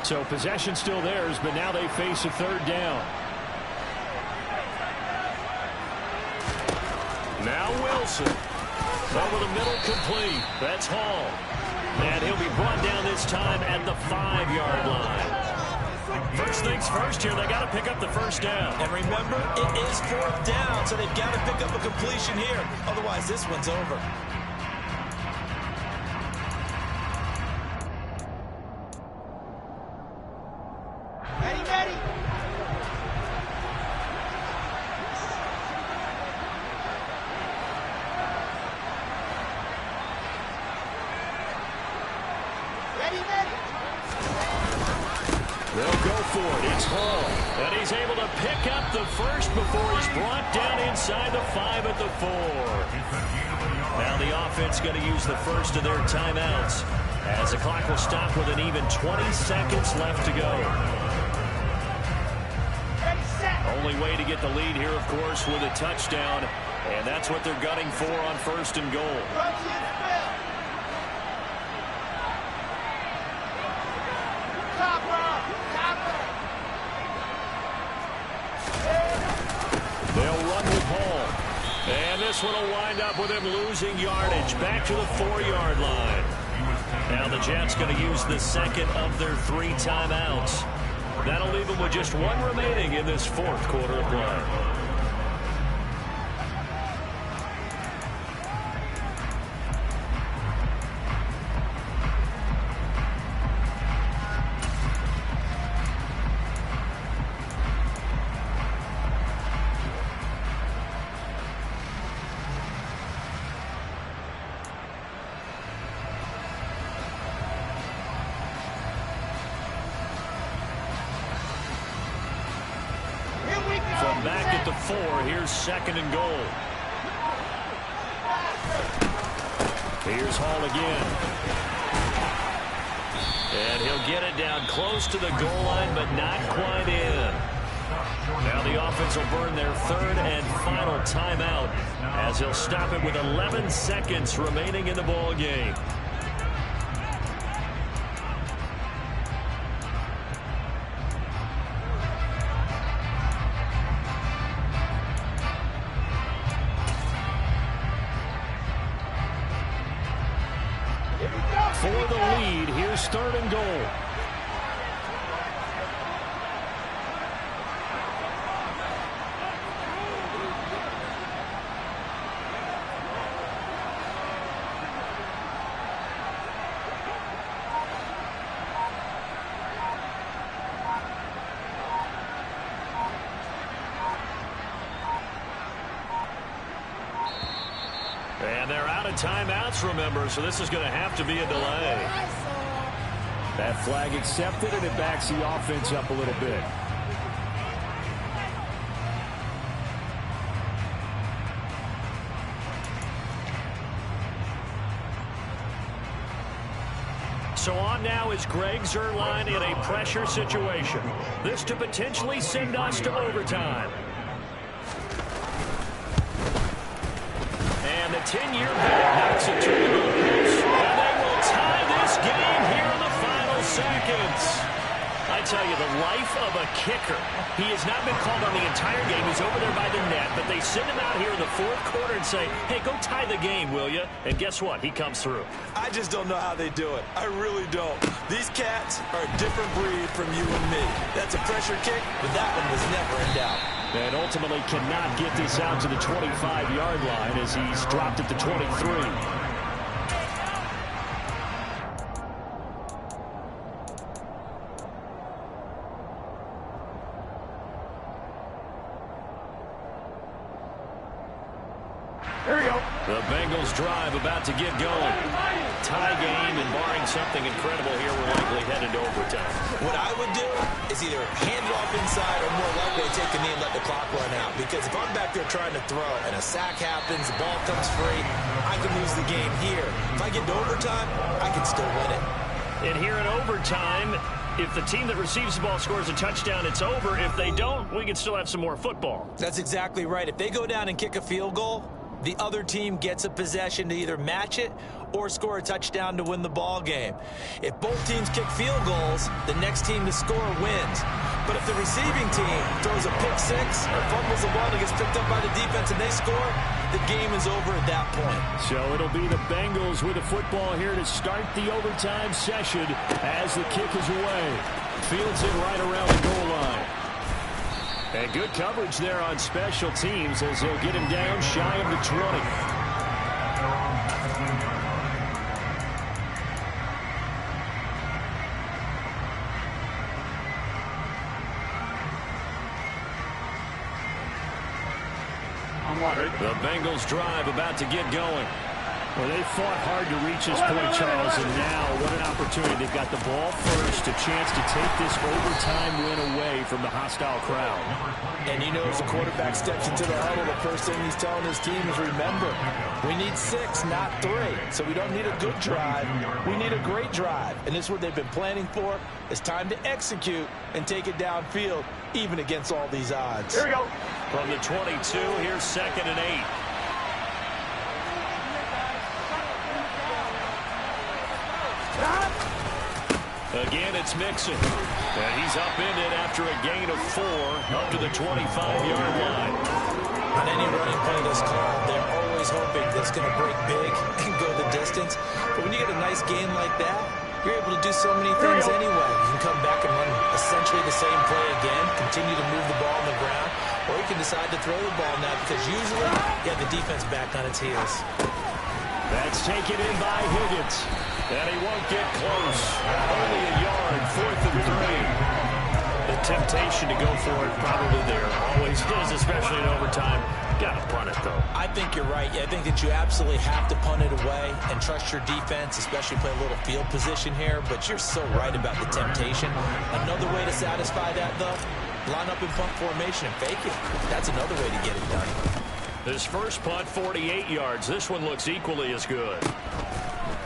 So possession still theirs, but now they face a third down. Now Wilson. Over the middle, complete. That's Hall. And he'll be brought down this time at the 5-yard line. First things first here, they got to pick up the first down. And remember, it is 4th down, so they've got to pick up a completion here. Otherwise, this one's over. Ready, ready. Ready, ready. They'll go for it. It's Hall. And he's able to pick up the first before he's brought down inside the 5 at the 4. Now the offense going to use the first of their timeouts as the clock will stop with an even 20 seconds left to go. Ready, set. Only way to get the lead here, of course, with a touchdown. And that's what they're gunning for on 1st and goal. Run to your fill. Copper. Copper. They'll run with Hall. And this one will wind up with him losing yardage back to the 4-yard line. Now the Jets going to use the second of their 3 timeouts. That'll leave them with just 1 remaining in this 4th quarter of play. From back at the 4, here's 2nd and goal. Here's Hall again. And he'll get it down close to the goal line, but not quite in. Now the offense will burn their 3rd and final timeout as he'll stop it with 11 seconds remaining in the ball game. For the lead, here's 3rd and goal. And they're out of timeouts, remember, so this is going to have to be a delay. That flag accepted, and it backs the offense up a little bit. So on now is Greg Zuerlein in a pressure situation. This to potentially send us to overtime. And the 10-year vet knocks it to the goalpost. And they will tie this game here in the final seconds. I tell you, the life of a kicker. He has not been called on the entire game. He's over there by the net, but they send him out here in the 4th quarter and say, hey, go tie the game, will you? And guess what? He comes through. I just don't know how they do it. I really don't. These cats are a different breed from you and me. That's a pressure kick, but that one was never in doubt. And ultimately cannot get this out to the 25-yard line as he's dropped at the 23. Here we go. The Bengals drive about to get going. Tie game, and barring something incredible here, we're likely headed to overtime. What I would do is either hand it off inside or more likely take a knee and let the clock run out. Because if I'm back there trying to throw and a sack happens, the ball comes free, I can lose the game here. If I get to overtime, I can still win it. And here in overtime, if the team that receives the ball scores a touchdown, it's over. If they don't, we can still have some more football. That's exactly right. If they go down and kick a field goal, the other team gets a possession to either match it or score a touchdown to win the ball game. If both teams kick field goals, the next team to score wins. But if the receiving team throws a pick six or fumbles the ball and gets picked up by the defense and they score, the game is over at that point. So it'll be the Bengals with the football here to start the overtime session as the kick is away. Fields it right around the goal line. And good coverage there on special teams as they'll get him down shy of the 20. The Bengals drive about to get going. Well, they fought hard to reach this point, Charles, and now what an opportunity. They've got the ball first, a chance to take this overtime win away from the hostile crowd. And you know, as the quarterback steps into the huddle, the first thing he's telling his team is, remember, we need 6, not 3. So we don't need a good drive. We need a great drive. And this is what they've been planning for. It's time to execute and take it downfield, even against all these odds. Here we go. From the 22, here's 2nd and 8. Again, it's Mixon. And he's upended after a gain of 4 up to the 25-yard line. On any running play that's called, they're always hoping that it's going to break big and go the distance. But when you get a nice gain like that, you're able to do so many things anyway. You can come back and run essentially the same play again, continue to move the ball on the ground, or you can decide to throw the ball now because usually you have the defense back on its heels. That's taken in by Higgins. And he won't get close. Only a yard, 4th and 3. The temptation to go for it probably there. Always is, especially in overtime. Got to punt it, though. I think you're right. I think that you absolutely have to punt it away and trust your defense, especially play a little field position here. But you're so right about the temptation. Another way to satisfy that, though, line up in punt formation and fake it. That's another way to get it done. This first punt, 48 yards. This one looks equally as good.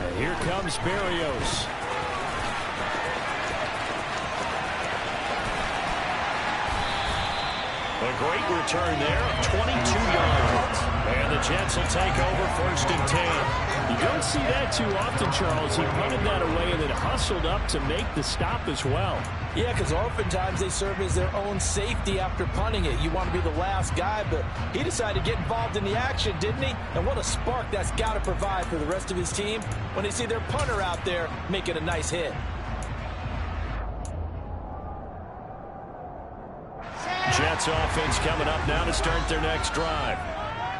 And here comes Berrios. A great return there, 22 yards. And the Jets will take over 1st and 10. You don't see that too often, Charles. He punted that away and then hustled up to make the stop as well. Yeah, because oftentimes they serve as their own safety after punting it. You want to be the last guy, but he decided to get involved in the action, didn't he? And what a spark that's got to provide for the rest of his team when they see their punter out there making a nice hit. Jets offense coming up now to start their next drive.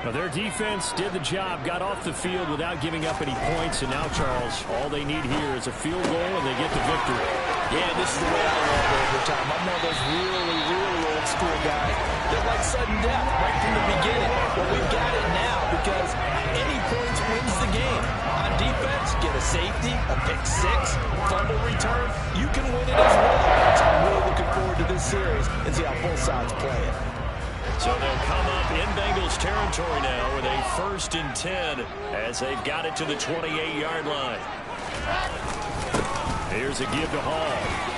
Now, their defense did the job, got off the field without giving up any points, and now, Charles, all they need here is a field goal and they get the victory. Yeah, this is the way I love overtime. I'm one of those really old school guys that like sudden death right from the beginning. But we've got it now because any points wins the game. On defense, get a safety, a pick six, fumble return. You can win it as well. So I'm really looking forward to this series and see how both sides play it. So they'll come up in Bengals territory now with a 1st and 10 as they've got it to the 28-yard line. Here's a give to Hall.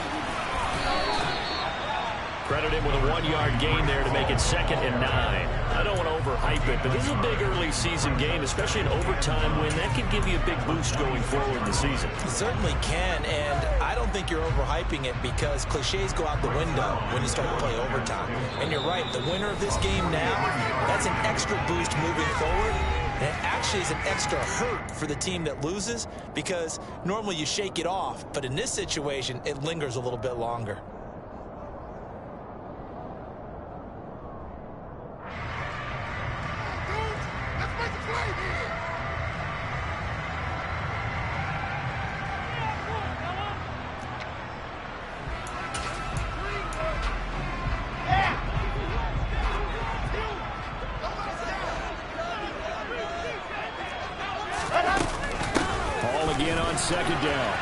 Credit him with a 1-yard gain there to make it 2nd and 9. I don't want to overhype it, but this is a big early season game, especially an overtime win. That could give you a big boost going forward in the season. It certainly can, and I don't think you're overhyping it because cliches go out the window when you start to play overtime. And you're right, the winner of this game now, that's an extra boost moving forward. And it actually is an extra hurt for the team that loses because normally you shake it off, but in this situation, it lingers a little bit longer. Second down.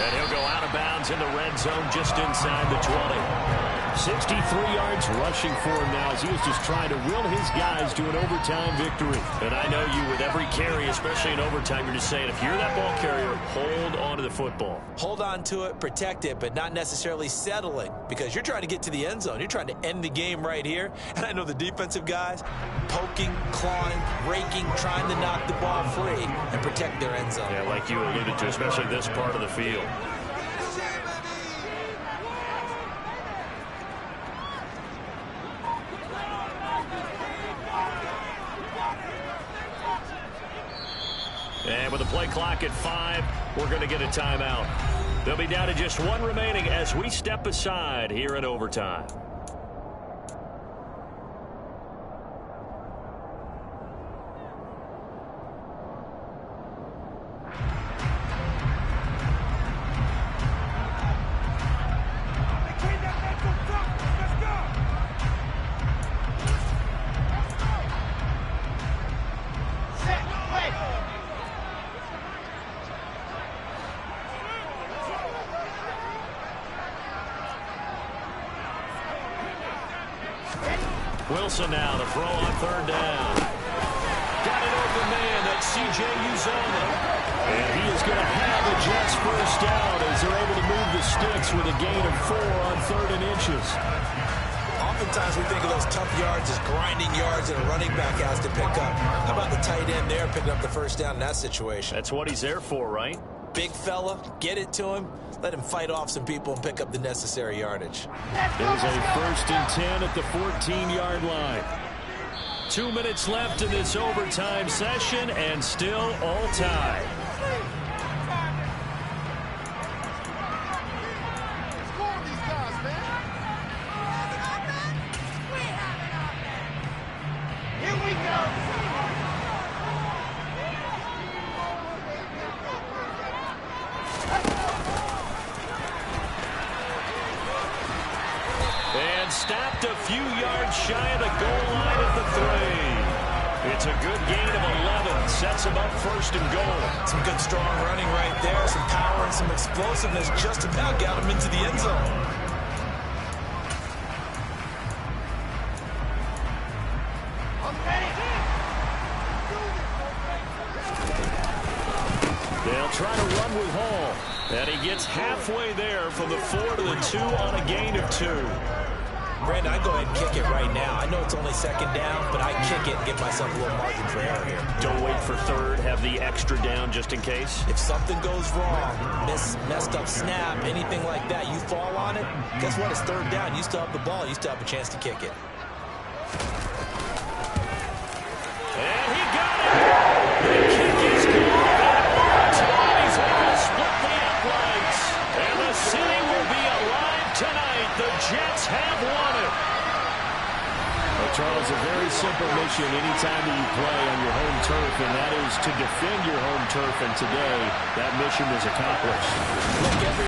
And he'll go out of bounds in the red zone just inside the 20. 63 yards rushing for him now as he was just trying to will his guys to an overtime victory. And I know you, with every carry, especially in overtime, you're just saying, if you're that ball carrier, hold on to the football. Hold on to it, protect it, but not necessarily settling, because you're trying to get to the end zone. You're trying to end the game right here. And I know the defensive guys poking, clawing, raking, trying to knock the ball free and protect their end zone. Yeah, like you alluded to, especially this part of the field. And with the play clock at 5, we're going to get a timeout. They'll be down to just 1 remaining as we step aside here in overtime. Wilson now to throw on 3rd down. Got it over man. That's C.J. Uzomah. And he is going to have a Jets first down as they're able to move the sticks with a gain of 4 on 3rd and inches. Oftentimes we think of those tough yards as grinding yards that a running back has to pick up. How about the tight end there picking up the first down in that situation? That's what he's there for, right? Big fella, get it to him, let him fight off some people and pick up the necessary yardage. There's a 1st and 10 at the 14-yard line. 2 minutes left in this overtime session and still all tied. Here we go. And stopped a few yards shy of the goal line at the 3. It's a good gain of 11. Sets him up 1st and goal. Some good strong running right there. Some power and some explosiveness just about got him into the end zone. They'll try to run with Hall. And he gets halfway there from the 4 to the 2 on a gain of 2. Brandon, I go ahead and kick it right now. I know it's only 2nd down, but I kick it and give myself a little margin for error here. Don't wait for 3rd. Have the extra down just in case. If something goes wrong, messed up snap, anything like that, you fall on it, guess what? It's 3rd down. You still have the ball. You still have a chance to kick it. And he got it! The kick is good! He's able to split the uprights. And the city will be alive tonight. The Jets have won it. Well, Charles, a very simple mission anytime that you play on your home turf, and that is to defend your home turf. And today, that mission was accomplished. Look,